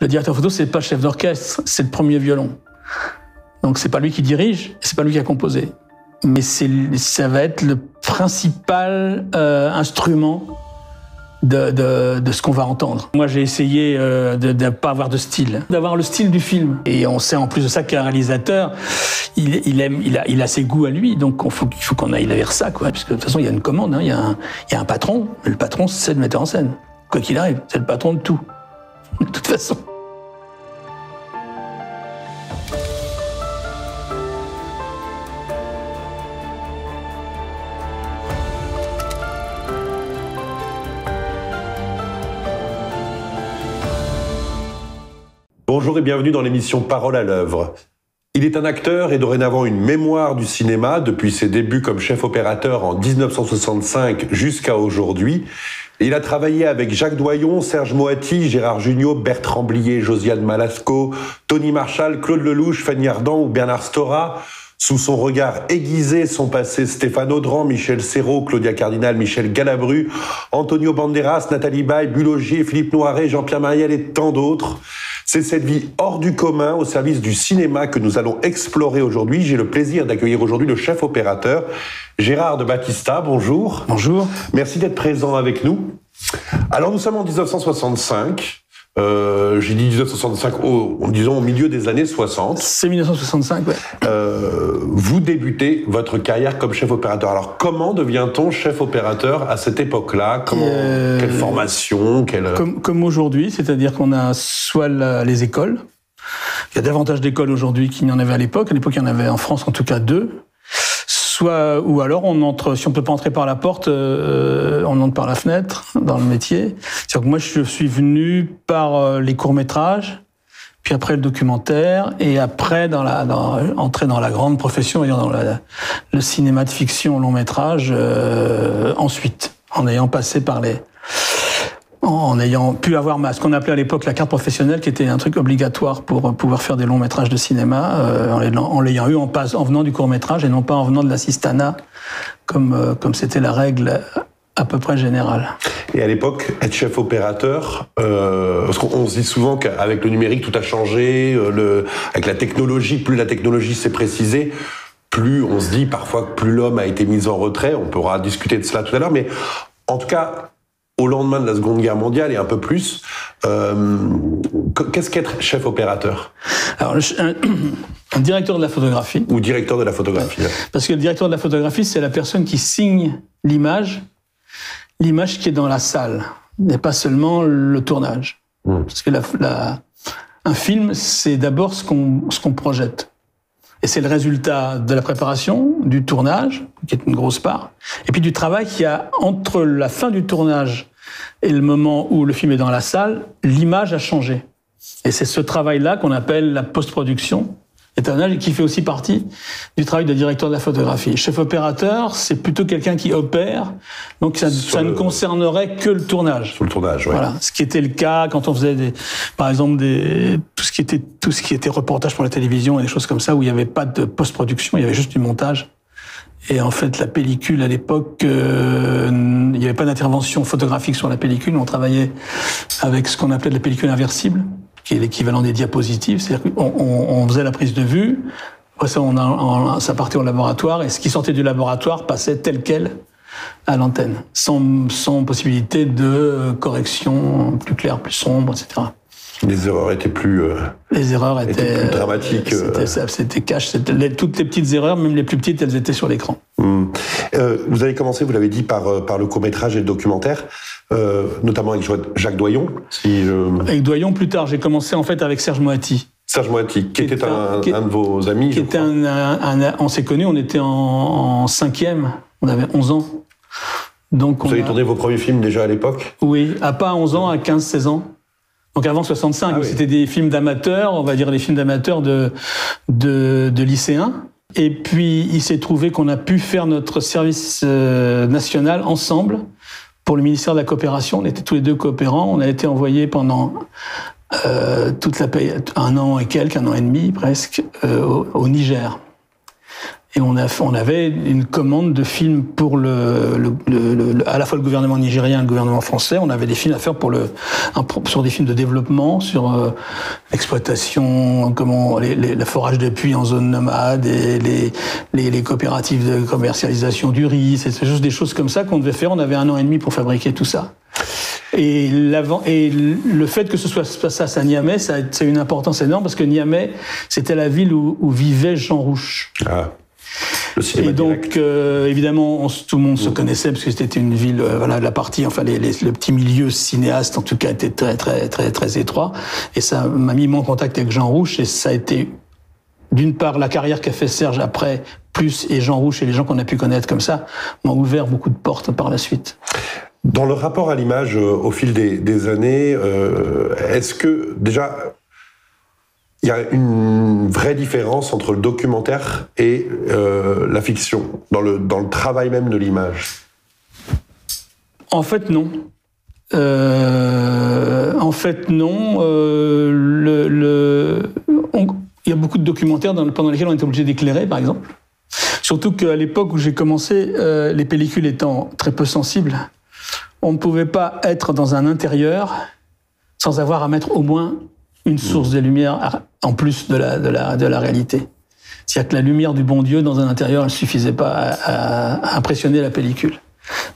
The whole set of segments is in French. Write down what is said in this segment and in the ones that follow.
Le directeur photo, c'est pas le chef d'orchestre, c'est le premier violon. Donc c'est pas lui qui dirige, c'est pas lui qui a composé. Mais ça va être le principal instrument de ce qu'on va entendre. Moi, j'ai essayé de ne pas avoir de style, d'avoir le style du film. Et on sait en plus de ça qu'un réalisateur, il a ses goûts à lui, donc il faut qu'on aille vers ça, quoi. Parce que de toute façon, il y a une commande, hein, il y a un patron. Et le patron, c'est le metteur en scène. Quoi qu'il arrive, c'est le patron de tout. De toute façon. Bonjour et bienvenue dans l'émission Parole à l'œuvre. Il est un acteur et dorénavant une mémoire du cinéma depuis ses débuts comme chef opérateur en 1965 jusqu'à aujourd'hui. Il a travaillé avec Jacques Doyon, Serge Moati, Gérard Jugnot, Bertrand Blier, Josiane Malasco, Tony Marshall, Claude Lelouch, Fanny Ardant ou Bernard Stora. Sous son regard aiguisé sont passés Stéphane Audran, Michel Serrault, Claudia Cardinal, Michel Galabru, Antonio Banderas, Nathalie Baye, Bulogier, Philippe Noiret, Jean-Pierre Mariel et tant d'autres. C'est cette vie hors du commun au service du cinéma que nous allons explorer aujourd'hui. J'ai le plaisir d'accueillir aujourd'hui le chef opérateur Gérard de Battista. Bonjour. Bonjour. Merci d'être présent avec nous. Alors nous sommes en 1965. J'ai dit 1965, disons au milieu des années 60. C'est 1965, ouais. Vous débutez votre carrière comme chef opérateur. Alors, comment devient-on chef opérateur à cette époque-là ? Quelle formation Comme aujourd'hui, c'est-à-dire qu'on a soit les écoles. Il y a davantage d'écoles aujourd'hui qu'il n'y en avait à l'époque. À l'époque, il y en avait en France en tout cas 2. Ou alors on entre, si on peut pas entrer par la porte, on entre par la fenêtre dans le métier. C'est-à-dire que moi je suis venu par les courts-métrages, puis après le documentaire, et après entrer dans la grande profession, dans le cinéma de fiction long métrage, ensuite, en ayant passé par en ayant pu avoir ce qu'on appelait à l'époque la carte professionnelle, qui était un truc obligatoire pour pouvoir faire des longs métrages de cinéma, en l'ayant eu en venant du court métrage et non pas en venant de l'assistanat, comme c'était la règle à peu près générale. Et à l'époque, être chef opérateur, parce qu'on se dit souvent qu'avec le numérique tout a changé, avec la technologie, plus la technologie s'est précisée, plus on se dit parfois que plus l'homme a été mis en retrait. On pourra discuter de cela tout à l'heure, mais en tout cas, au lendemain de la Seconde Guerre mondiale et un peu plus, qu'est-ce qu'être chef opérateur ? Alors, un directeur de la photographie. Ou directeur de la photographie. Ouais. Parce que le directeur de la photographie, c'est la personne qui signe l'image qui est dans la salle, et pas seulement le tournage. Parce que un film, c'est d'abord ce qu'on projette. Et c'est le résultat de la préparation, du tournage, qui est une grosse part, et puis du travail qu'il y a entre la fin du tournage et le moment où le film est dans la salle, l'image a changé. Et c'est ce travail-là qu'on appelle la post-production étonnage et qui fait aussi partie du travail de directeur de la photographie. Chef opérateur, c'est plutôt quelqu'un qui opère, donc ça ne concernerait que le tournage. Sur le tournage, oui. Voilà, ce qui était le cas quand on faisait par exemple tout ce qui était reportage pour la télévision et des choses comme ça où il n'y avait pas de post-production, il y avait juste du montage. Et en fait, la pellicule, à l'époque, il n'y avait pas d'intervention photographique sur la pellicule. On travaillait avec ce qu'on appelait de la pellicule inversible, qui est l'équivalent des diapositives. C'est-à-dire qu'on faisait la prise de vue, après ça, ça partait au laboratoire, et ce qui sortait du laboratoire passait tel quel à l'antenne, sans possibilité de correction plus claire, plus sombre, etc. Les erreurs étaient plus... Les erreurs étaient plus dramatiques. C'était cash. Toutes les petites erreurs, même les plus petites, elles étaient sur l'écran. Vous avez commencé, vous l'avez dit, par le court-métrage et le documentaire, notamment avec Jacques Doyon. Avec Doyon, plus tard. J'ai commencé en fait avec Serge Moati. Serge Moati, qui était un de vos amis, je crois. On s'est connus, on était en 5e, on avait 11 ans. Donc vous avez tourné vos premiers films déjà à l'époque ? Oui, pas à 11 ans, à 15-16 ans. Donc avant 65, oui. C'était des films d'amateurs, on va dire des films d'amateurs de lycéens. Et puis il s'est trouvé qu'on a pu faire notre service national ensemble pour le ministère de la Coopération. On était tous les deux coopérants. On a été envoyés pendant un an et quelques, un an et demi presque, au Niger. Et on avait une commande de films pour à la fois le gouvernement nigérien et le gouvernement français. On avait des films à faire sur des films de développement, sur l'exploitation, le forage de puits en zone nomade, et les coopératives de commercialisation du riz. C'est juste des choses comme ça qu'on devait faire. On avait 1 an et demi pour fabriquer tout ça. Et le fait que ce soit ça à Niamey, c'est une importance énorme parce que Niamey, c'était la ville où vivait Jean Rouch. Ah. Le cinéma et donc, évidemment, tout le monde se connaissait parce que c'était une ville, la partie, enfin, le petit milieu cinéaste, en tout cas, était très, très, très, très étroit. Et ça m'a mis en contact avec Jean Rouch et ça a été, d'une part, la carrière qu'a fait Serge après, plus, et Jean Rouch et les gens qu'on a pu connaître comme ça, m'ont ouvert beaucoup de portes par la suite. Dans le rapport à l'image au fil des années, est-ce que, déjà, il y a une vraie différence entre le documentaire et la fiction, dans le travail même de l'image? En fait, non. Il y a beaucoup de documentaires pendant lesquels on était obligé d'éclairer, par exemple. Surtout qu'à l'époque où j'ai commencé, les pellicules étant très peu sensibles, on ne pouvait pas être dans un intérieur sans avoir à mettre au moins une source de lumière en plus de la réalité. C'est-à-dire que la lumière du bon Dieu dans un intérieur, elle ne suffisait pas à impressionner la pellicule.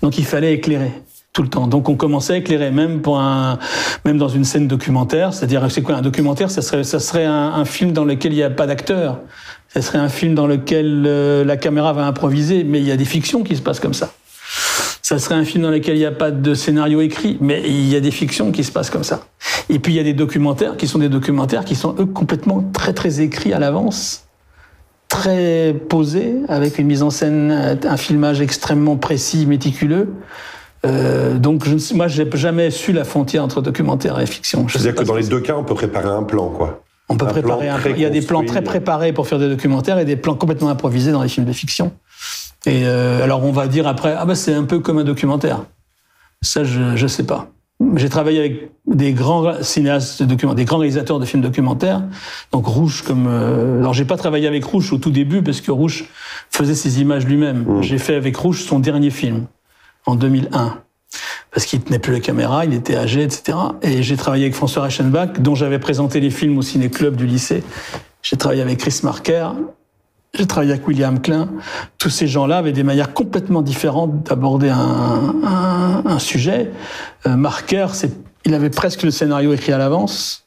Donc il fallait éclairer tout le temps. Donc on commençait à éclairer même dans une scène documentaire. C'est-à-dire, c'est quoi un documentaire? Ça serait un film dans lequel il n'y a pas d'acteur. Ça serait un film dans lequel la caméra va improviser. Mais il y a des fictions qui se passent comme ça. Ça serait un film dans lequel il n'y a pas de scénario écrit, mais il y a des fictions qui se passent comme ça. Et puis il y a des documentaires qui sont eux complètement très très écrits à l'avance, très posés, avec une mise en scène, un filmage extrêmement précis, méticuleux. Donc moi j'ai jamais su la frontière entre documentaire et fiction. C'est-à-dire que dans les deux cas on peut préparer un plan, quoi. On peut préparer un plan. Il y a des plans très préparés pour faire des documentaires et des plans complètement improvisés dans les films de fiction. Et alors on va dire après, c'est un peu comme un documentaire. Ça, je sais pas. J'ai travaillé avec des grands cinéastes des grands réalisateurs de films documentaires. Donc Rouch alors j'ai pas travaillé avec Rouch au tout début parce que Rouch faisait ses images lui-même. J'ai fait avec Rouch son dernier film en 2001 parce qu'il tenait plus la caméra, il était âgé, etc. Et j'ai travaillé avec François Reichenbach, dont j'avais présenté les films au ciné-club du lycée. J'ai travaillé avec Chris Marker. J'ai travaillé avec William Klein. Tous ces gens-là avaient des manières complètement différentes d'aborder un sujet. Marker, il avait presque le scénario écrit à l'avance.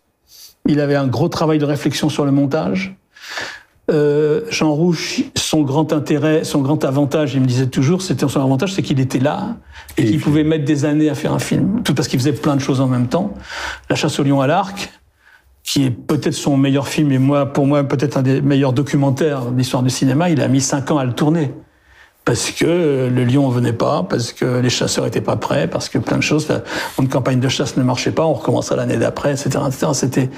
Il avait un gros travail de réflexion sur le montage. Jean Rouch, son grand avantage, il me disait toujours, c'est qu'il était là et qu'il pouvait mettre des années à faire un film. Tout parce qu'il faisait plein de choses en même temps. La chasse au lion à l'arc, qui est peut-être son meilleur film, et pour moi, peut-être un des meilleurs documentaires de l'histoire du cinéma, il a mis 5 ans à le tourner. Parce que le lion venait pas, parce que les chasseurs étaient pas prêts, parce que plein de choses, une campagne de chasse ne marchait pas, on recommençait l'année d'après, etc., etc.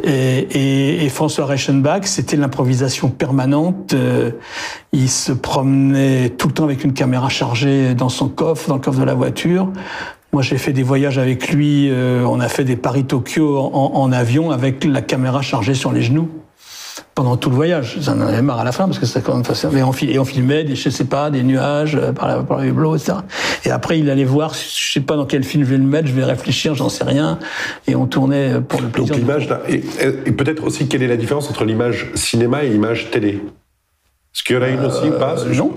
Et François Reichenbach, c'était l'improvisation permanente. Il se promenait tout le temps avec une caméra chargée dans son coffre, dans le coffre de la voiture. Moi, j'ai fait des voyages avec lui. On a fait des Paris-Tokyo en avion avec la caméra chargée sur les genoux pendant tout le voyage. J'en avais marre à la fin parce que c'était quand même facile. Et on filmait des nuages par les hublots, etc. Et après, il allait voir, je sais pas dans quel film je vais le mettre, je vais réfléchir, j'en sais rien. Et on tournait pour le plaisir. Donc l'image, et peut-être aussi quelle est la différence entre l'image cinéma et l'image télé? Est-ce qu'il y en a une aussi ou pas? Non.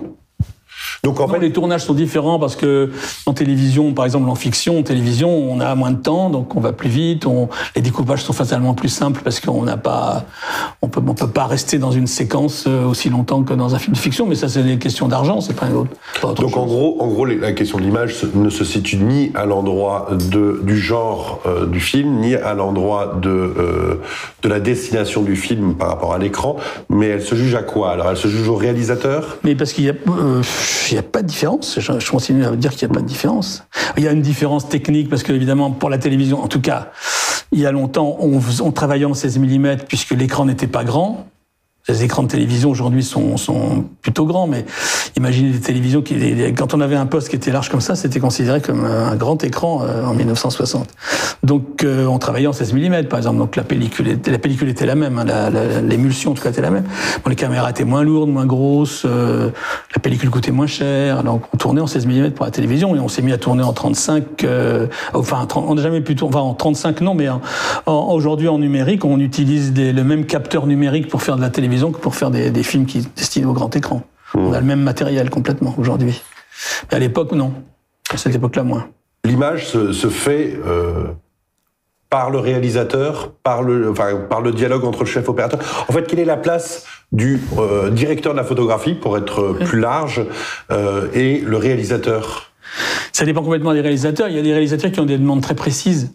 Donc en fait, les tournages sont différents parce que en télévision, par exemple en fiction, en télévision, on a moins de temps, donc on va plus vite. Les découpages sont fatalement plus simples parce qu'on peut pas rester dans une séquence aussi longtemps que dans un film de fiction. Mais ça, c'est des questions d'argent, c'est pas autre chose. Donc en gros, la question de l'image ne se situe ni à l'endroit du genre du film, ni à l'endroit de la destination du film par rapport à l'écran, mais elle se juge à quoi? Alors elle se juge au réalisateur? Mais parce qu'il y a pas de différence. Je continue à dire qu'il n'y a pas de différence. Il y a une différence technique parce que, évidemment, pour la télévision, en tout cas, il y a longtemps, on travaillait en 16 mm puisque l'écran n'était pas grand. Les écrans de télévision aujourd'hui sont plutôt grands, mais imaginez des télévisions quand on avait un poste qui était large comme ça, c'était considéré comme un grand écran en 1960. Donc on travaillait en 16 mm par exemple, donc la pellicule était la même, hein, l'émulsion en tout cas était la même. Bon, les caméras étaient moins lourdes, moins grosses, la pellicule coûtait moins cher, donc on tournait en 16 mm pour la télévision et on s'est mis à tourner en 35, on n'a jamais pu tourner, en 35 non, mais aujourd'hui en numérique, on utilise le même capteur numérique pour faire de la télévision que pour faire des films qui destinés au grand écran. On a le même matériel complètement aujourd'hui. Mais à l'époque, non. À cette époque-là, moins. L'image se fait par le réalisateur, par le dialogue entre le chef opérateur. En fait, quelle est la place du directeur de la photographie, pour être plus large, et le réalisateur? Ça dépend complètement des réalisateurs. Il y a des réalisateurs qui ont des demandes très précises,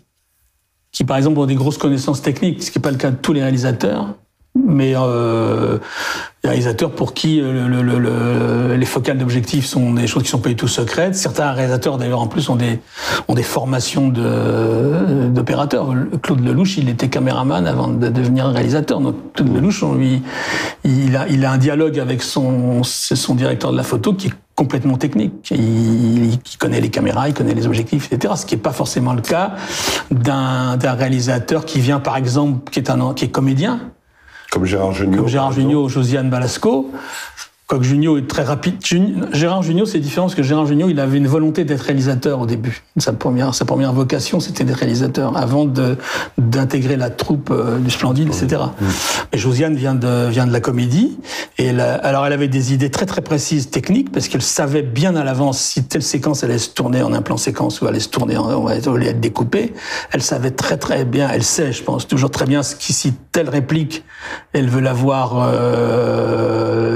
qui par exemple ont des grosses connaissances techniques, ce qui n'est pas le cas de tous les réalisateurs. Mais les réalisateurs pour qui les focales d'objectifs sont des choses qui sont pas du tout secrètes. Certains réalisateurs d'ailleurs en plus ont des formations d'opérateurs. Claude Lelouch, il était caméraman avant de devenir réalisateur. Donc Claude Lelouch, il a un dialogue avec son directeur de la photo qui est complètement technique. Il connaît les caméras, il connaît les objectifs, etc. Ce qui n'est pas forcément le cas d'un réalisateur qui vient par exemple, qui est comédien. Comme Gérard Jugnot ou Josiane Balasco. Quoique Jugnot est très rapide. Gérard Jugnot, c'est différent parce que Gérard Jugnot, il avait une volonté d'être réalisateur au début. Sa première vocation, c'était d'être réalisateur avant d'intégrer la troupe du Splendide, etc. Mais Josiane vient de la comédie. Et alors, elle avait des idées très, très précises techniques parce qu'elle savait bien à l'avance si telle séquence allait se tourner en un plan séquence ou allait se tourner, allait être découpée. Elle savait très, très bien, elle sait, je pense, toujours très bien si telle réplique, elle veut l'avoir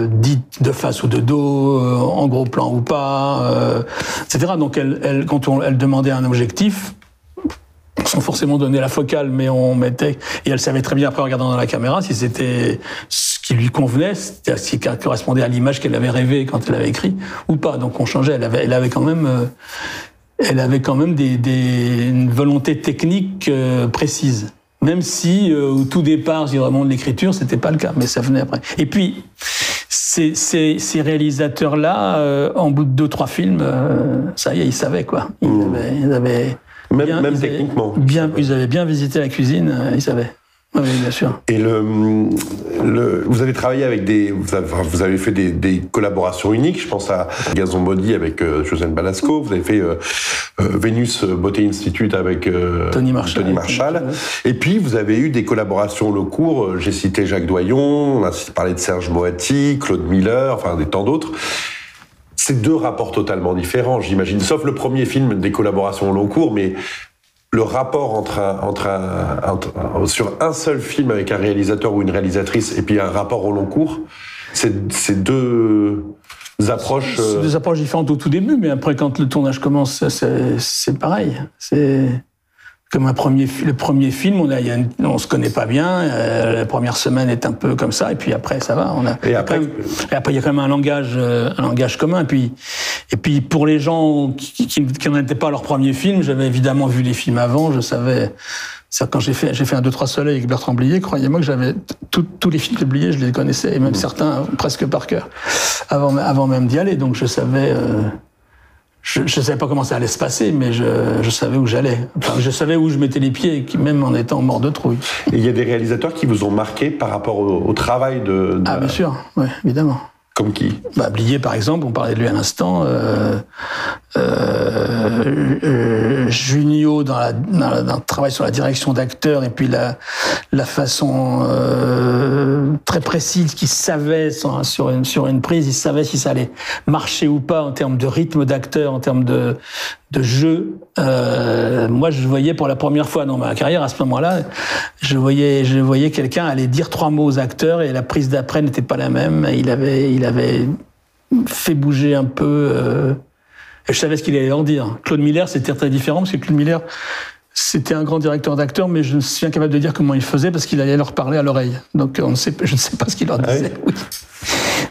dite de face ou de dos, en gros plan ou pas, etc. Donc quand elle demandait un objectif, sans forcément donner la focale, mais on mettait, et elle savait très bien après en regardant dans la caméra si c'était ce qui lui convenait, c'était ce qui correspondait à l'image qu'elle avait rêvée quand elle avait écrit ou pas. Donc on changeait. Elle avait quand même une volonté technique précise. Même si au tout départ, je dirais vraiment de l'écriture, c'était pas le cas, mais ça venait après. Et puis ces réalisateurs-là, en bout de 2-3 films, ça y est, ils savaient quoi. Ils avaient même techniquement. Ils avaient bien visité la cuisine, ils savaient. Oui, bien sûr. Et vous avez travaillé avec vous avez fait des collaborations uniques. Je pense à Gazon Body avec Josiane Balasco. Vous avez fait Vénus Beauté Institute avec Tony Marshall. Et puis vous avez eu des collaborations long cours. J'ai cité Jacques Doyon, on a parlé de Serge Moati, Claude Miller, enfin tant d'autres. C'est deux rapports totalement différents, j'imagine. Sauf le premier film des collaborations au long cours, mais le rapport sur un seul film avec un réalisateur ou une réalisatrice et puis un rapport au long cours, c'est deux approches... C'est deux approches différentes au tout début, mais après, quand le tournage commence, c'est pareil. C'est comme le premier film, on se connaît pas bien, la première semaine est un peu comme ça, et puis après, ça va. Et après, il y a quand même un langage commun. Et puis pour les gens qui n'en étaient pas à leur premier film, j'avais évidemment vu les films avant, je savais... Quand j'ai fait un 2-3 soleils avec Bertrand Blier, croyez-moi que j'avais tous les films de Blier, je les connaissais, et même certains presque par cœur, avant même d'y aller, donc je savais... Je savais pas comment ça allait se passer, mais je savais où j'allais. Enfin, je savais où je mettais les pieds, même en étant mort de trouille. Et il y a des réalisateurs qui vous ont marqué par rapport au travail de... Ah, bien sûr, oui, évidemment. Comme qui ? Blier, par exemple, on parlait de lui à l'instant. Jugnot dans le travail sur la direction d'acteur et puis la façon très précise qu'il savait sur une prise, il savait si ça allait marcher ou pas en termes de rythme d'acteur, en termes de jeu. Moi, je voyais pour la première fois dans ma carrière, à ce moment-là, je voyais quelqu'un aller dire 3 mots aux acteurs et la prise d'après n'était pas la même. Il avait fait bouger un peu... Et je savais ce qu'il allait en dire. Claude Miller, c'était très différent, parce que Claude Miller, c'était un grand directeur d'acteurs, mais je suis incapable de dire comment il faisait, parce qu'il allait leur parler à l'oreille. Donc je ne sais pas ce qu'il leur disait. Oui.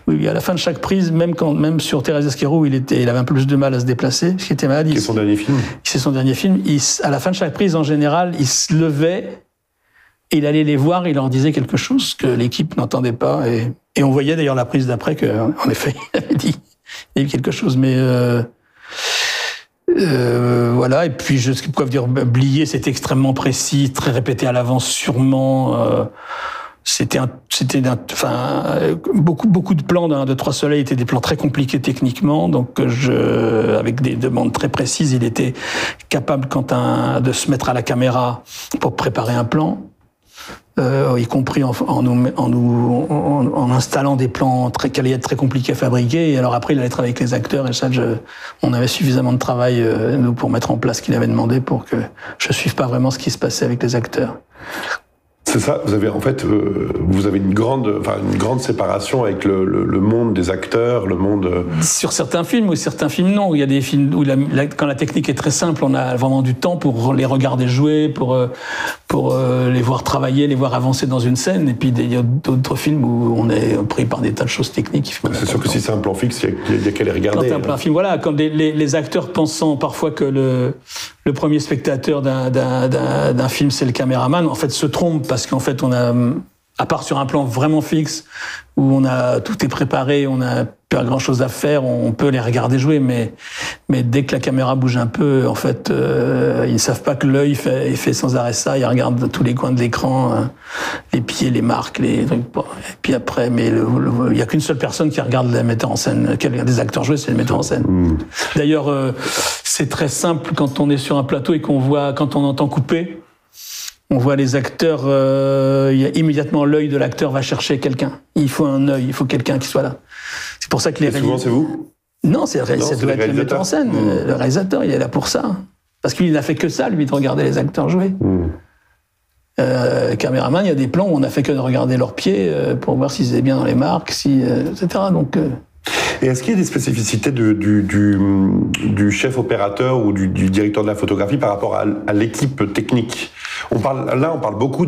Oui, à la fin de chaque prise, même sur Thérèse Esquerou, il avait un peu plus de mal à se déplacer, parce qu'il était malade. C'est son dernier film. C'est son dernier film. À la fin de chaque prise, en général, il se levait Et il allait les voir, il leur disait quelque chose que l'équipe n'entendait pas. Et on voyait d'ailleurs la prise d'après qu'en effet, il avait dit quelque chose. Mais voilà. Et puis, ce qu'ils peuvent dire, Blier, c'était extrêmement précis, très répété à l'avance, sûrement. Beaucoup de plans de Trois Soleils étaient des plans très compliqués techniquement, donc avec des demandes très précises, il était capable de se mettre à la caméra pour préparer un plan, y compris en installant des plans qui allaient être très compliqués à fabriquer. Et alors après, il allait travailler avec les acteurs, et ça, on avait suffisamment de travail nous pour mettre en place ce qu'il avait demandé pour que je suive pas vraiment ce qui se passait avec les acteurs. C'est ça, vous avez une grande séparation avec le monde des acteurs, le monde... Sur certains films ou certains films non. Il y a des films où quand la technique est très simple, on a vraiment du temps pour les regarder jouer, pour les voir travailler, les voir avancer dans une scène. Et puis il y a d'autres films où on est pris par des tas de choses techniques. C'est sûr que si c'est un plan fixe, il y a qu'à les regarder. Quand c'est un plan film, voilà, comme les acteurs pensant parfois que le premier spectateur d'un film, c'est le caméraman, en fait, se trompe parce qu'en fait, on a, à part sur un plan vraiment fixe, où tout est préparé, on n'a pas grand-chose à faire, on peut les regarder jouer, mais dès que la caméra bouge un peu, en fait, ils ne savent pas que l'œil fait sans arrêt ça, ils regardent tous les coins de l'écran, les pieds, les marques, les trucs. Et puis après, mais il n'y a qu'une seule personne qui regarde les metteurs en scène, qui regarde des acteurs jouer, c'est le metteur en scène. D'ailleurs, c'est très simple quand on est sur un plateau et quand on entend couper, on voit les acteurs, immédiatement l'œil de l'acteur va chercher quelqu'un. Il faut un œil, il faut quelqu'un qui soit là. C'est pour ça que souvent c'est vous ? Non, ça doit être le metteur en scène. Le réalisateur, il est là pour ça. Parce qu'il n'a fait que ça, lui, de regarder les acteurs jouer. Caméraman, il y a des plans où on n'a fait que de regarder leurs pieds pour voir s'ils étaient bien dans les marques, etc. Donc... Et est-ce qu'il y a des spécificités du chef opérateur ou du directeur de la photographie par rapport à l'équipe technique ? On parle beaucoup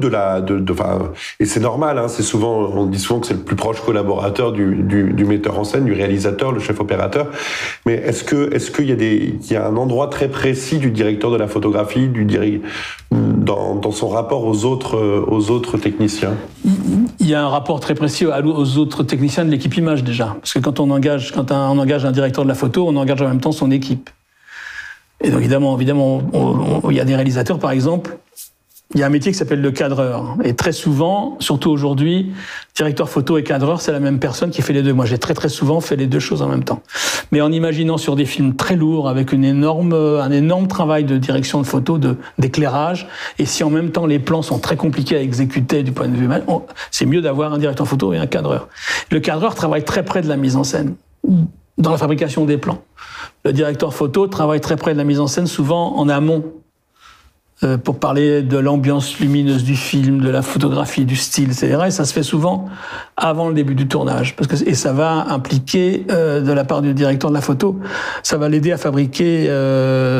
et c'est normal, hein, on dit souvent que c'est le plus proche collaborateur du metteur en scène, du réalisateur, le chef opérateur. Mais est-ce qu'il y a un endroit très précis du directeur de la photographie, dans son rapport aux autres techniciens ? Il y a un rapport très précis aux autres techniciens de l'équipe image déjà, parce que quand on engage un directeur de la photo, on engage en même temps son équipe. Et donc évidemment, il y a des réalisateurs, par exemple. Il y a un métier qui s'appelle le cadreur. Et très souvent, surtout aujourd'hui, directeur photo et cadreur, c'est la même personne qui fait les deux. Moi, j'ai très très souvent fait les deux choses en même temps. Mais en imaginant sur des films très lourds, avec un énorme travail de direction de photo, d'éclairage, et si en même temps les plans sont très compliqués à exécuter du point de vue humain, c'est mieux d'avoir un directeur photo et un cadreur. Le cadreur travaille très près de la mise en scène, dans la fabrication des plans. Le directeur photo travaille très près de la mise en scène, souvent en amont, pour parler de l'ambiance lumineuse du film, de la photographie, du style, etc. Et ça se fait souvent avant le début du tournage. Et ça va impliquer, de la part du directeur de la photo, ça va l'aider à fabriquer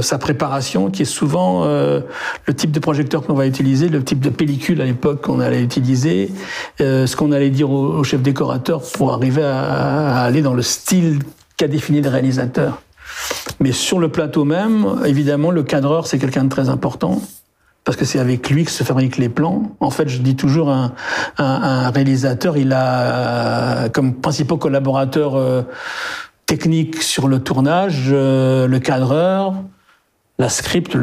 sa préparation, qui est souvent le type de projecteur qu'on va utiliser, le type de pellicule à l'époque qu'on allait utiliser, ce qu'on allait dire au chef décorateur pour arriver à aller dans le style qu'a défini le réalisateur. Mais sur le plateau même, évidemment, le cadreur, c'est quelqu'un de très important, parce que c'est avec lui que se fabriquent les plans. En fait, je dis toujours, un réalisateur, il a comme principaux collaborateurs techniques sur le tournage, le cadreur, la script,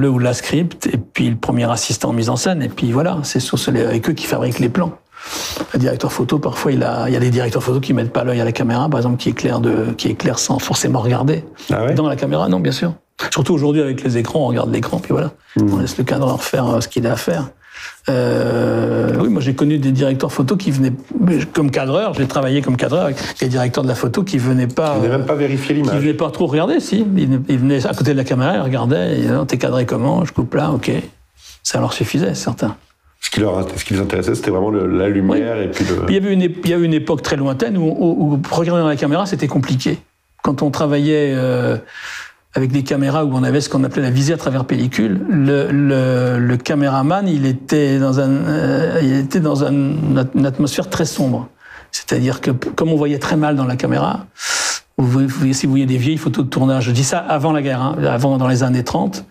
et puis le premier assistant en mise en scène, et puis voilà, c'est avec eux qui fabriquent les plans. Le directeur photo, parfois, il y a des directeurs photo qui mettent pas l'œil à la caméra, par exemple, qui éclairent sans forcément regarder. Ah ouais ? Dans la caméra, non, bien sûr. Surtout aujourd'hui, avec les écrans, on regarde l'écran, puis voilà. On laisse le cadreur faire ce qu'il a à faire. Oui, moi, j'ai connu des directeurs photo qui venaient comme cadreur. J'ai travaillé comme cadreur avec des directeurs de la photo qui venaient pas... Ils venaient même pas vérifier l'image. Ils venaient pas trop regarder, si. Ils venaient à côté de la caméra, ils regardaient, ils disaient, t'es cadré comment ? Je coupe là, ok. Ça leur suffisait, certains. Ce qui les intéressait, c'était vraiment la lumière, oui. Et puis Il y a eu une époque très lointaine où regarder dans la caméra, c'était compliqué. Quand on travaillait avec des caméras où on avait ce qu'on appelait la visée à travers pellicule, le caméraman, il était dans une atmosphère très sombre. C'est-à-dire que, comme on voyait très mal dans la caméra, Si vous voyez des vieilles photos de tournage, je dis ça avant la guerre, avant, dans les années 30,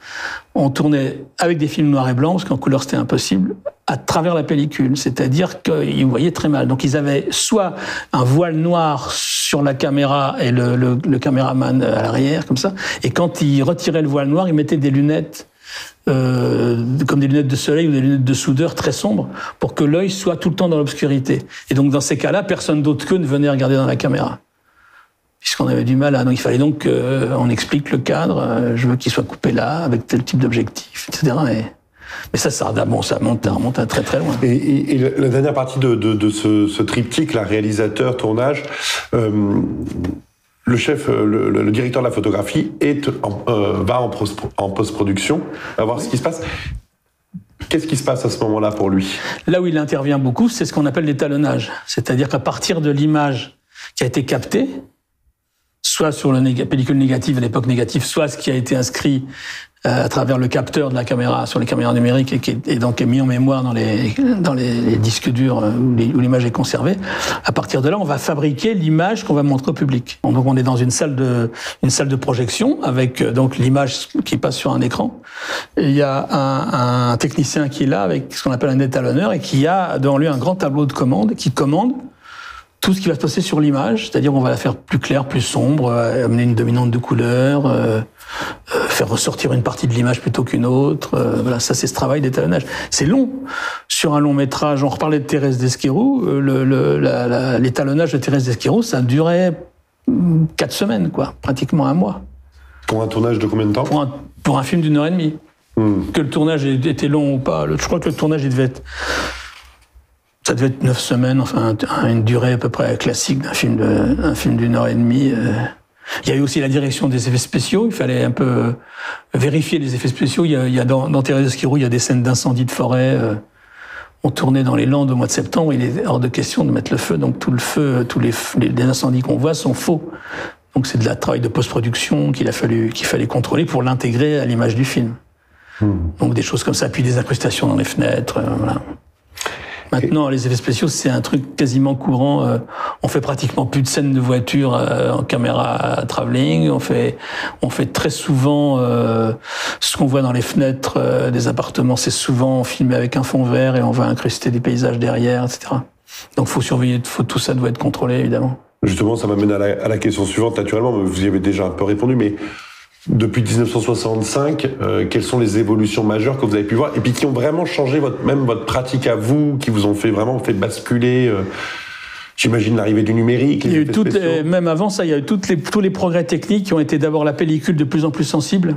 on tournait avec des films noir et blanc, parce qu'en couleur c'était impossible, à travers la pellicule. C'est-à-dire qu'ils voyaient très mal. Donc ils avaient soit un voile noir sur la caméra et le caméraman à l'arrière, comme ça, et quand ils retiraient le voile noir, ils mettaient des lunettes, comme des lunettes de soleil ou des lunettes de soudeur très sombres, pour que l'œil soit tout le temps dans l'obscurité. Et donc dans ces cas-là, personne d'autre qu'eux ne venait regarder dans la caméra. Puisqu'on avait du mal à... Donc il fallait donc qu'on explique le cadre, je veux qu'il soit coupé là, avec tel type d'objectif, etc. Mais ça remonte à très très loin. Et la dernière partie de ce triptyque, la réalisateur, tournage, le chef, le directeur de la photographie va en post-production, va voir ce qui se passe. Qu'est-ce qui se passe à ce moment-là pour lui? Là où il intervient beaucoup, c'est ce qu'on appelle l'étalonnage. C'est-à-dire qu'à partir de l'image qui a été captée, soit sur la pellicule négative, à l'époque négative, soit ce qui a été inscrit à travers le capteur de la caméra, sur les caméras numériques, et qui est donc mis en mémoire dans les disques durs où l'image est conservée. À partir de là, on va fabriquer l'image qu'on va montrer au public. Donc on est dans une salle de projection avec donc l'image qui passe sur un écran. Et il y a un technicien qui est là avec ce qu'on appelle un étalonneur et qui a devant lui un grand tableau de commande qui commande tout ce qui va se passer sur l'image, c'est-à-dire on va la faire plus claire, plus sombre, amener une dominante de couleur, faire ressortir une partie de l'image plutôt qu'une autre. Voilà, ça c'est ce travail d'étalonnage. C'est long. Sur un long métrage, on reparlait de Thérèse Desquerroux, l'étalonnage de Thérèse Desquerroux, ça durait 4 semaines, quoi, pratiquement un mois. Pour un tournage de combien de temps? Pour un film d'1 heure et demie. Que le tournage était long ou pas, je crois que le tournage ça devait être 9 semaines, enfin une durée à peu près classique d'un film d'1 heure et demie. Il y a eu aussi la direction des effets spéciaux. Il fallait un peu vérifier les effets spéciaux. Il y a dans Thérèse Desquerroux, il y a des scènes d'incendie de forêt. On tournait dans les Landes au mois de septembre. Il est hors de question de mettre le feu. Donc tout le feu, tous les incendies qu'on voit sont faux. Donc c'est de la travail de post-production qu'il fallait contrôler pour l'intégrer à l'image du film. Donc des choses comme ça, puis des incrustations dans les fenêtres. Voilà. Maintenant, les effets spéciaux, c'est un truc quasiment courant. On fait pratiquement plus de scènes de voiture en caméra travelling. On fait très souvent ce qu'on voit dans les fenêtres des appartements. C'est souvent filmé avec un fond vert et on va incruster des paysages derrière, etc. Donc, faut surveiller. Tout ça doit être contrôlé, évidemment. Justement, ça m'amène à la question suivante. Naturellement, vous y avez déjà un peu répondu, mais depuis 1965, quelles sont les évolutions majeures que vous avez pu voir et puis qui ont vraiment changé votre pratique à vous, qui vous ont vraiment fait basculer j'imagine l'arrivée du numérique. Il y a eu même avant ça, il y a eu tous les progrès techniques qui ont été d'abord la pellicule de plus en plus sensible,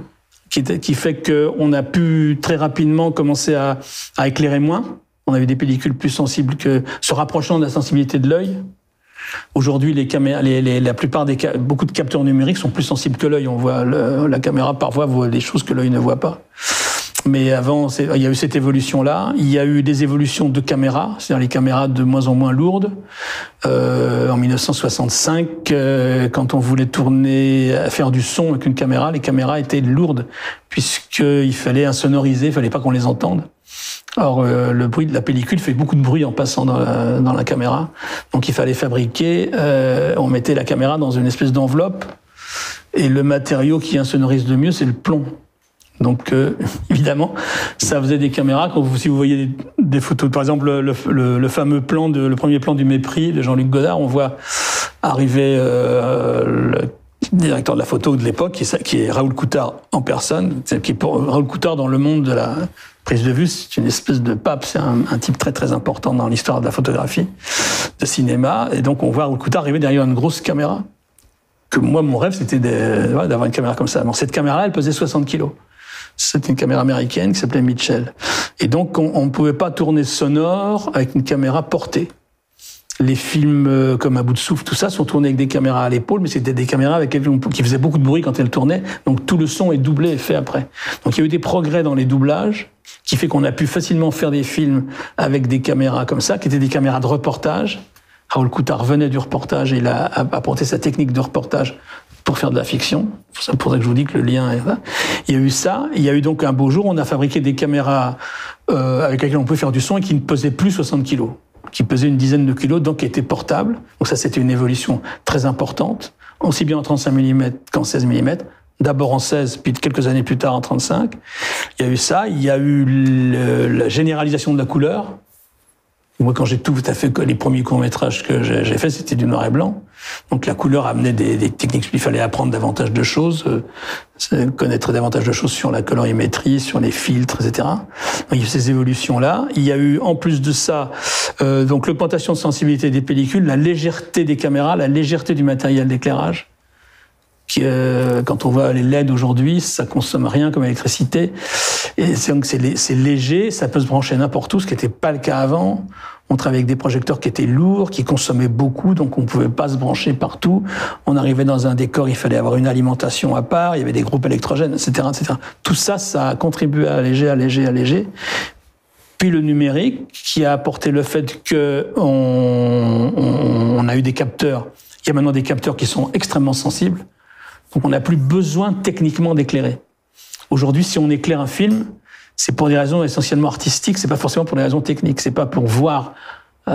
qui fait qu'on a pu très rapidement commencer à éclairer moins. On avait des pellicules plus sensibles se rapprochant de la sensibilité de l'œil. Aujourd'hui, beaucoup de capteurs numériques sont plus sensibles que l'œil. On voit la caméra parfois voit des choses que l'œil ne voit pas. Mais avant, il y a eu cette évolution-là. Il y a eu des évolutions de caméras, c'est-à-dire les caméras de moins en moins lourdes. En 1965, quand on voulait faire du son avec une caméra, les caméras étaient lourdes puisqu'il fallait insonoriser, il fallait pas qu'on les entende. Or, le bruit de la pellicule fait beaucoup de bruit en passant dans la caméra. Donc, il fallait fabriquer. On mettait la caméra dans une espèce d'enveloppe. Et le matériau qui insonorise le mieux, c'est le plomb. Donc, évidemment, ça faisait des caméras. Si vous voyez des photos, par exemple, le fameux le premier plan du Mépris de Jean-Luc Godard, on voit arriver le directeur de la photo de l'époque, qui est Raoul Coutard en personne, qui est pour Raoul Coutard dans le monde de la prise de vue, c'est une espèce de pape, c'est un type très très important dans l'histoire de la photographie, de cinéma, et donc on voit Raoul Coutard arriver derrière une grosse caméra, que moi mon rêve c'était d'avoir une caméra comme ça. Bon, cette caméra elle pesait 60 kilos. C'était une caméra américaine qui s'appelait Mitchell. Et donc on ne pouvait pas tourner sonore avec une caméra portée. Les films comme À bout de souffle, tout ça, sont tournés avec des caméras à l'épaule, mais c'était des caméras qui faisaient beaucoup de bruit quand elles tournaient, donc tout le son est doublé et fait après. Donc il y a eu des progrès dans les doublages, qui fait qu'on a pu facilement faire des films avec des caméras comme ça, qui étaient des caméras de reportage. Raoul Coutard venait du reportage et il a apporté sa technique de reportage pour faire de la fiction. C'est pour ça que je vous dis que le lien est là. Il y a eu ça. Il y a eu donc un beau jour, on a fabriqué des caméras avec lesquelles on pouvait faire du son et qui ne pesaient plus 60 kilos. Qui pesait une dizaine de kilos, donc qui était portable. Donc ça, c'était une évolution très importante. aussi bien en 35 mm qu'en 16 mm. D'abord en 16, puis quelques années plus tard en 35. Il y a eu ça. Il y a eu la généralisation de la couleur. Moi, quand j'ai tout à fait, les premiers courts-métrages que j'ai fait, c'était du noir et blanc. Donc la couleur amenait des techniques, il fallait apprendre davantage de choses, connaître davantage de choses sur la colorimétrie, sur les filtres, etc. Donc, il y a eu ces évolutions-là. Il y a eu, en plus de ça, donc l'augmentation de sensibilité des pellicules, la légèreté des caméras, la légèreté du matériel d'éclairage. Quand on voit les LED aujourd'hui, ça consomme rien comme électricité. Et donc c'est léger, ça peut se brancher n'importe où, ce qui n'était pas le cas avant. On travaillait avec des projecteurs qui étaient lourds, qui consommaient beaucoup, donc on ne pouvait pas se brancher partout. On arrivait dans un décor, il fallait avoir une alimentation à part, il y avait des groupes électrogènes, etc., etc. Tout ça, ça a contribué à alléger. Puis le numérique, qui a apporté le fait qu'on a eu des capteurs. Il y a maintenant des capteurs qui sont extrêmement sensibles. Donc on n'a plus besoin techniquement d'éclairer. Aujourd'hui, si on éclaire un film, c'est pour des raisons essentiellement artistiques, c'est pas forcément pour des raisons techniques, c'est pas pour voir. Il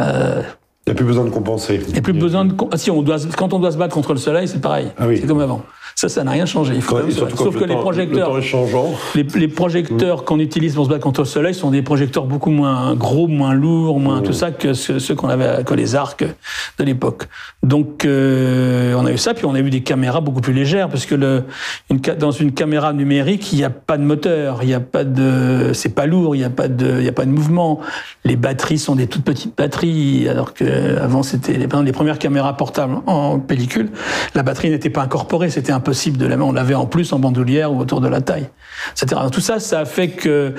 n'y a plus besoin de compenser. Il n'y a plus besoin de. Si quand on doit se battre contre le soleil, c'est pareil. Ah oui. C'est comme avant. Ça n'a rien changé. Sauf que les projecteurs, le temps est changeant. Les projecteurs qu'on utilise pour se battre contre le soleil sont des projecteurs beaucoup moins gros, moins lourds, moins tout ça que ceux qu'on avait, que les arcs de l'époque. Donc on a eu ça, puis on a eu des caméras beaucoup plus légères, parce que dans une caméra numérique, il n'y a pas de moteur, il y a pas de, c'est pas lourd, il y a pas de mouvement. Les batteries sont des toutes petites batteries, alors que avant c'était les premières caméras portables en pellicule, la batterie n'était pas incorporée, c'était impossible de la mettre, on l'avait en plus en bandoulière ou autour de la taille, etc. Donc, tout ça, ça a fait que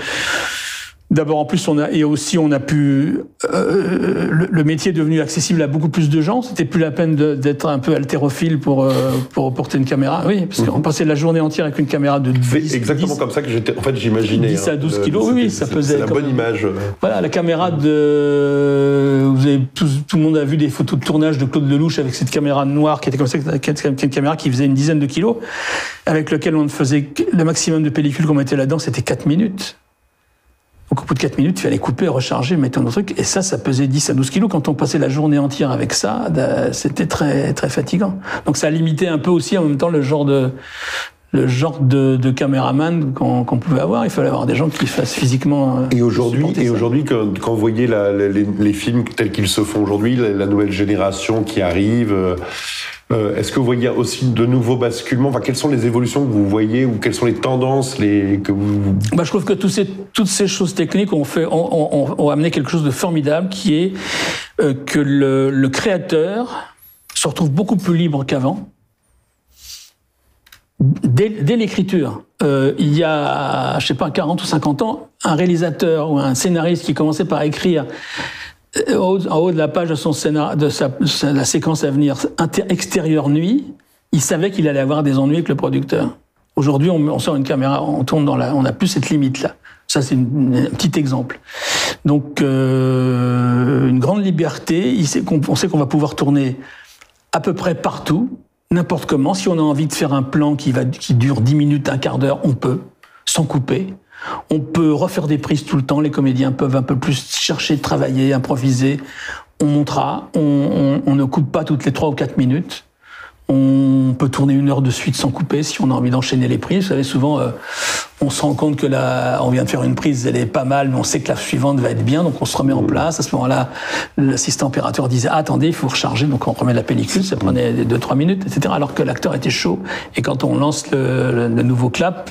d'abord en plus on a pu le métier est devenu accessible à beaucoup plus de gens. C'était plus la peine d'être un peu haltérophile pour porter une caméra. Oui, parce qu'on passait la journée entière avec une caméra de 10, exactement 10, comme ça que j'imaginais. 10 à 12 kilos. Oui, ça pesait. C'est la bonne image. Voilà, la caméra vous avez tout le monde a vu des photos de tournage de Claude Lelouch avec cette caméra noire qui était comme ça, qui était une caméra qui faisait une dizaine de kilos, avec laquelle on faisait le maximum de pellicules qu'on mettait là-dedans, c'était 4 minutes. Donc, au bout de 4 minutes, il fallait couper, recharger, mettre un autre truc. Et ça pesait 10 à 12 kilos. Quand on passait la journée entière avec ça, c'était très, très fatigant. Donc, ça limitait un peu aussi, en même temps, le genre de caméraman qu'on pouvait avoir. Il fallait avoir des gens qui fassent physiquement. Et aujourd'hui, quand vous voyez les films tels qu'ils se font aujourd'hui, la nouvelle génération qui arrive, est-ce que vous voyez aussi de nouveaux basculements? Enfin, quelles sont les évolutions que vous voyez, ou quelles sont les tendances que vous... Je trouve que toutes ces choses techniques ont amené quelque chose de formidable, qui est que le créateur se retrouve beaucoup plus libre qu'avant. Dès l'écriture, il y a, 40 ou 50 ans, un réalisateur ou un scénariste qui commençait par écrire en haut de la page de la séquence à venir, extérieur nuit, il savait qu'il allait avoir des ennuis avec le producteur. Aujourd'hui, on sort une caméra, on tourne on n'a plus cette limite-là. Ça, c'est un petit exemple. Donc, une grande liberté. On sait qu'on va pouvoir tourner à peu près partout, n'importe comment. Si on a envie de faire un plan qui dure 10 minutes, un quart d'heure, on peut, sans couper. On peut refaire des prises tout le temps. Les comédiens peuvent un peu plus chercher, travailler, improviser. On montera. On ne coupe pas toutes les 3 ou 4 minutes. On peut tourner 1 heure de suite sans couper si on a envie d'enchaîner les prises. Vous savez, souvent, on se rend compte que on vient de faire une prise, elle est pas mal, mais on sait que la suivante va être bien, donc on se remet en place. À ce moment-là, l'assistant opérateur disait attendez, il faut recharger, donc on remet la pellicule, ça prenait 2-3 minutes, etc. Alors que l'acteur était chaud, et quand on lance le nouveau clap,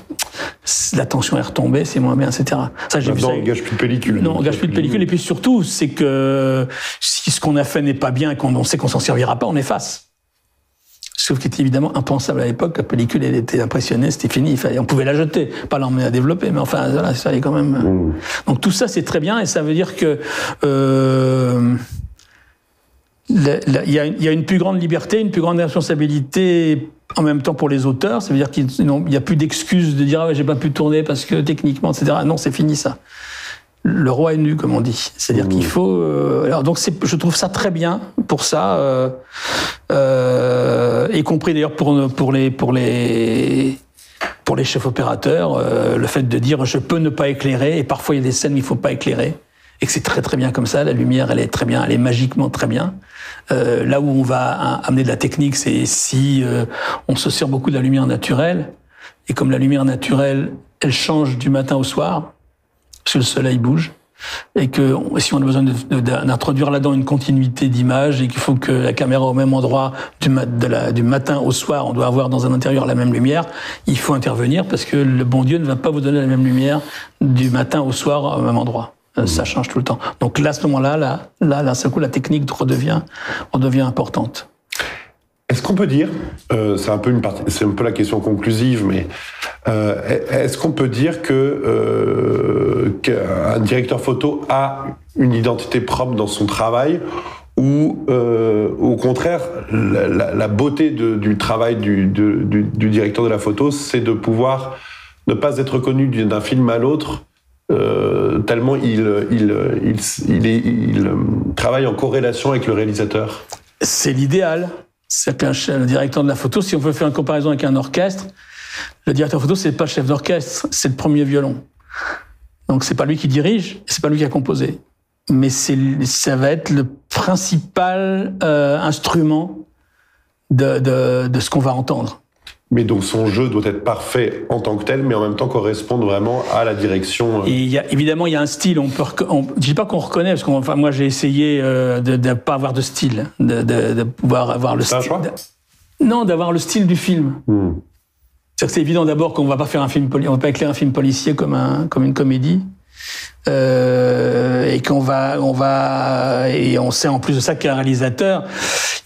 la tension est retombée, c'est moins bien, etc. Ça, j'ai vu ça. On gâche plus de pellicule. Non, on gâche plus de pellicule, et puis surtout, c'est que si ce qu'on a fait n'est pas bien et qu'on sait qu'on s'en servira pas, on efface. Sauf qu'il était évidemment impensable à l'époque. La pellicule, elle était impressionnée, c'était fini. On pouvait la jeter, pas l'emmener à développer, mais enfin, voilà, ça allait quand même. Donc tout ça, c'est très bien, et ça veut dire que il y a une plus grande liberté, une plus grande responsabilité en même temps pour les auteurs. Ça veut dire qu'il n'y a plus d'excuses de dire j'ai pas pu tourner parce que techniquement, etc. Non, c'est fini ça. Le roi est nu, comme on dit. C'est-à-dire qu'il faut... alors donc je trouve ça très bien pour ça, y compris d'ailleurs pour les chefs opérateurs, le fait de dire je peux ne pas éclairer, et parfois il y a des scènes où il ne faut pas éclairer, et que c'est très très bien comme ça. La lumière, elle est très bien, elle est magiquement très bien. Là où on va amener de la technique, c'est si on se sert beaucoup de la lumière naturelle, et comme la lumière naturelle, elle change du matin au soir, parce que le soleil bouge, et que si on a besoin d'introduire là-dedans une continuité d'image, et qu'il faut que la caméra au même endroit du matin au soir, on doit avoir dans un intérieur la même lumière, il faut intervenir parce que le bon Dieu ne va pas vous donner la même lumière du matin au soir au même endroit. Ça change tout le temps. Donc là, à ce moment-là, là, c'est coup, la technique redevient importante. Est-ce qu'on peut dire, c'est un peu la question conclusive, mais est-ce qu'on peut dire qu'un directeur photo a une identité propre dans son travail, ou au contraire, la beauté du travail du directeur de la photo, c'est de pouvoir ne pas être reconnu d'un film à l'autre, tellement il travaille en corrélation avec le réalisateur? C'est l'idéal. C'est que le directeur de la photo, si on veut faire une comparaison avec un orchestre, le directeur photo, c'est pas le chef d'orchestre, c'est le premier violon. Donc c'est pas lui qui dirige, c'est pas lui qui a composé. Mais ça va être le principal instrument de ce qu'on va entendre. Mais donc son jeu doit être parfait en tant que tel, mais en même temps correspondre vraiment à la direction. Et évidemment, il y a un style. Je dis pas qu'on reconnaît, parce que moi j'ai essayé de ne pas avoir de style, de pouvoir avoir le style. Non, d'avoir le style du film. C'est-à-dire que c'est évident d'abord qu'on va pas faire on va pas écrire un film policier comme une comédie. Et et on sait en plus de ça qu'un réalisateur,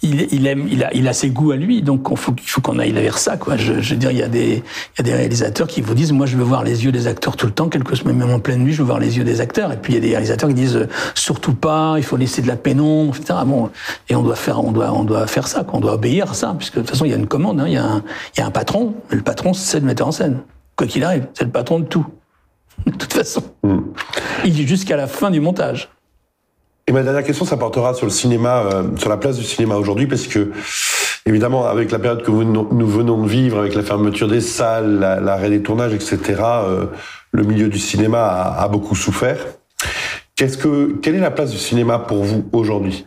il a ses goûts à lui, donc il faut qu'on aille vers ça, quoi. Je veux dire, il y a des réalisateurs qui vous disent, moi je veux voir les yeux des acteurs tout le temps, même en pleine nuit, je veux voir les yeux des acteurs. Et puis il y a des réalisateurs qui disent, surtout pas, il faut laisser de la pénombre, etc. Bon, et on doit faire ça, quoi. On doit obéir à ça, puisque de toute façon il y a une commande, hein, il y a un patron, et le patron c'est le metteur en scène. Quoi qu'il arrive, c'est le patron de tout. De toute façon. Il est jusqu'à la fin du montage. Et ma dernière question, ça portera sur le cinéma, sur la place du cinéma aujourd'hui, parce que, évidemment, avec la période que nous venons de vivre, avec la fermeture des salles, l'arrêt des tournages, etc., le milieu du cinéma a beaucoup souffert. Quelle est la place du cinéma pour vous aujourd'hui?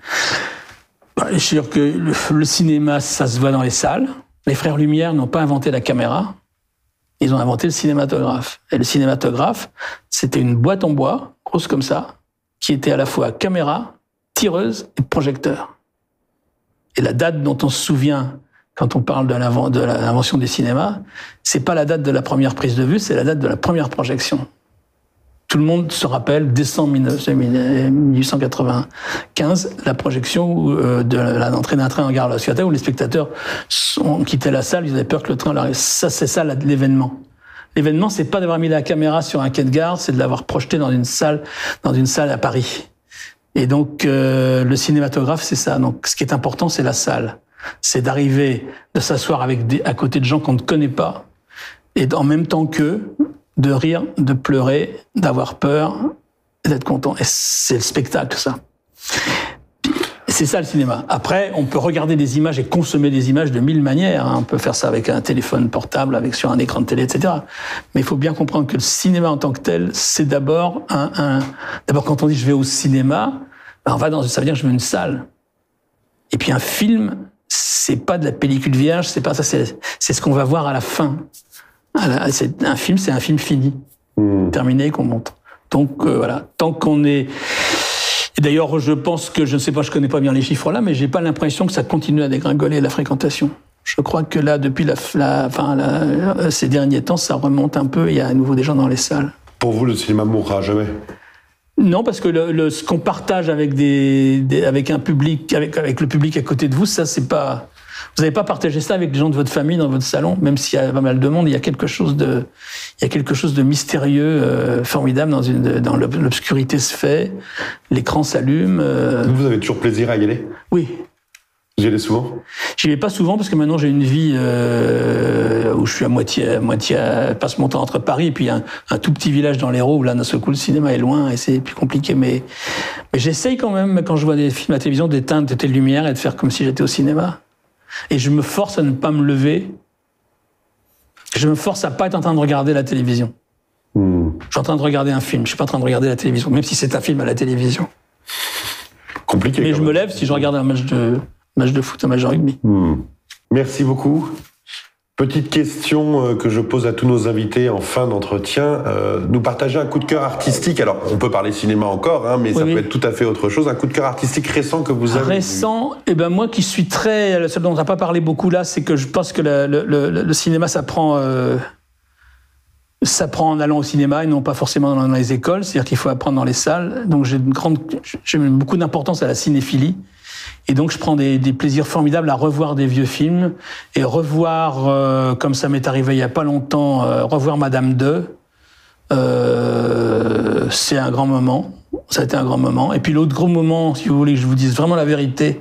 Je suis sûr que le cinéma, ça se voit dans les salles. Les frères Lumière n'ont pas inventé la caméra. Ils ont inventé le cinématographe. Et le cinématographe, c'était une boîte en bois, grosse comme ça, qui était à la fois caméra, tireuse et projecteur. Et la date dont on se souvient quand on parle de l'invention du cinéma, c'est pas la date de la première prise de vue, c'est la date de la première projection. Tout le monde se rappelle, décembre 1895, la projection de l'entrée d'un train en gare de la Ciotat, où les spectateurs ont quitté la salle, ils avaient peur que le train leur arrive. Ça, c'est ça l'événement. L'événement, c'est pas d'avoir mis la caméra sur un quai de gare, c'est de l'avoir projeté dans une salle à Paris. Et donc, le cinématographe, c'est ça. Donc, ce qui est important, c'est la salle. C'est d'arriver, de s'asseoir à côté de gens qu'on ne connaît pas, et en même temps qu'eux, de rire, de pleurer, d'avoir peur, et d'être content. Et c'est le spectacle, ça. C'est ça le cinéma. Après, on peut regarder des images et consommer des images de mille manières. On peut faire ça avec un téléphone portable, sur un écran de télé, etc. Mais il faut bien comprendre que le cinéma en tant que tel, c'est d'abord d'abord quand on dit je vais au cinéma, ça veut dire que je veux une salle. Et puis un film, c'est pas de la pellicule vierge, c'est pas ça, c'est ce qu'on va voir à la fin. Un film, c'est un film fini, terminé, qu'on montre. Donc voilà, tant qu'on est... Et d'ailleurs, je pense que, je ne sais pas, je connais pas bien les chiffres là, mais j'ai pas l'impression que ça continue à dégringoler la fréquentation. Je crois que là, depuis ces derniers temps, ça remonte un peu, il y a à nouveau des gens dans les salles. Pour vous, le cinéma mourra jamais? Non, parce que ce qu'on partage avec avec un public, avec le public à côté de vous, ça c'est pas... Vous n'avez pas partagé ça avec les gens de votre famille dans votre salon, même s'il y a pas mal de monde, il y a quelque chose de mystérieux, formidable dans l'obscurité se fait, l'écran s'allume. Vous avez toujours plaisir à y aller? Oui. J'y allais souvent? J'y vais pas souvent parce que maintenant j'ai une vie où je suis à moitié passe mon temps entre Paris et puis un tout petit village dans l'Hérault où là d'un seul coup le cinéma est loin et c'est plus compliqué. Mais j'essaye quand même quand je vois des films à la télévision d'éteindre les lumières et de faire comme si j'étais au cinéma. Et je me force à ne pas me lever. Je me force à pas être en train de regarder la télévision. Je suis en train de regarder un film, je suis pas en train de regarder la télévision, même si c'est un film à la télévision. Compliqué. Mais je me lève si je regarde un match de foot, un match de rugby. Merci beaucoup. Petite question que je pose à tous nos invités en fin d'entretien. Nous partager un coup de cœur artistique. Alors, on peut parler cinéma encore, hein, mais ça peut être tout à fait autre chose. Un coup de cœur artistique récent que vous avez. Récent, moi qui suis le seul dont on n'a pas parlé beaucoup là, c'est que je pense que le cinéma, ça prend en allant au cinéma et non pas forcément dans les écoles. C'est-à-dire qu'il faut apprendre dans les salles. Donc j'ai beaucoup d'importance à la cinéphilie. Et donc je prends des plaisirs formidables à revoir des vieux films et revoir, comme ça m'est arrivé il y a pas longtemps, revoir Madame 2. C'est un grand moment. Ça a été un grand moment. Et puis l'autre gros moment, si vous voulez que je vous dise vraiment la vérité,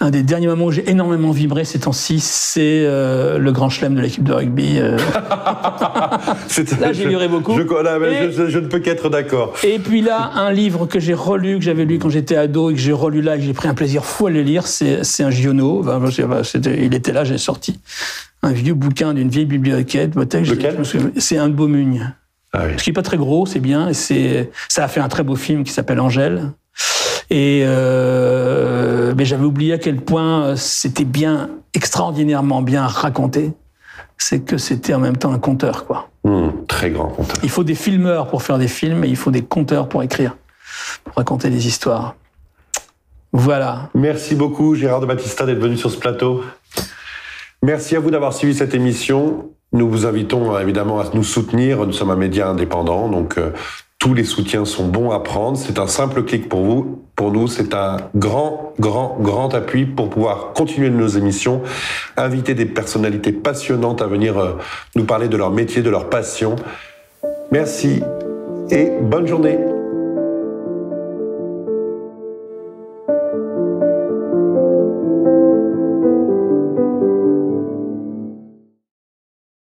un des derniers moments où j'ai énormément vibré ces temps-ci, c'est le grand chelem de l'équipe de rugby. Là, j'ai vibré beaucoup. Je ne peux qu'être d'accord. Et puis là, un livre que j'ai relu, que j'avais lu quand j'étais ado et que j'ai relu là et que j'ai pris un plaisir fou à le lire, c'est un Giono. Il était là, j'ai sorti un vieux bouquin d'une vieille bibliothèque. Lequel ? C'est un de Beaumugne. Ah oui. Ce qui est pas très gros, c'est bien. Et ça a fait un très beau film qui s'appelle Angèle. Mais j'avais oublié à quel point c'était extraordinairement bien raconté. C'est que c'était en même temps un conteur, quoi. Très grand conteur. Il faut des filmeurs pour faire des films et il faut des conteurs pour écrire, pour raconter des histoires. Voilà. Merci beaucoup, Gérard de Battista, d'être venu sur ce plateau. Merci à vous d'avoir suivi cette émission. Nous vous invitons évidemment à nous soutenir. Nous sommes un média indépendant, donc tous les soutiens sont bons à prendre. C'est un simple clic pour vous. Pour nous, c'est un grand appui pour pouvoir continuer nos émissions, inviter des personnalités passionnantes à venir nous parler de leur métier, de leur passion. Merci et bonne journée.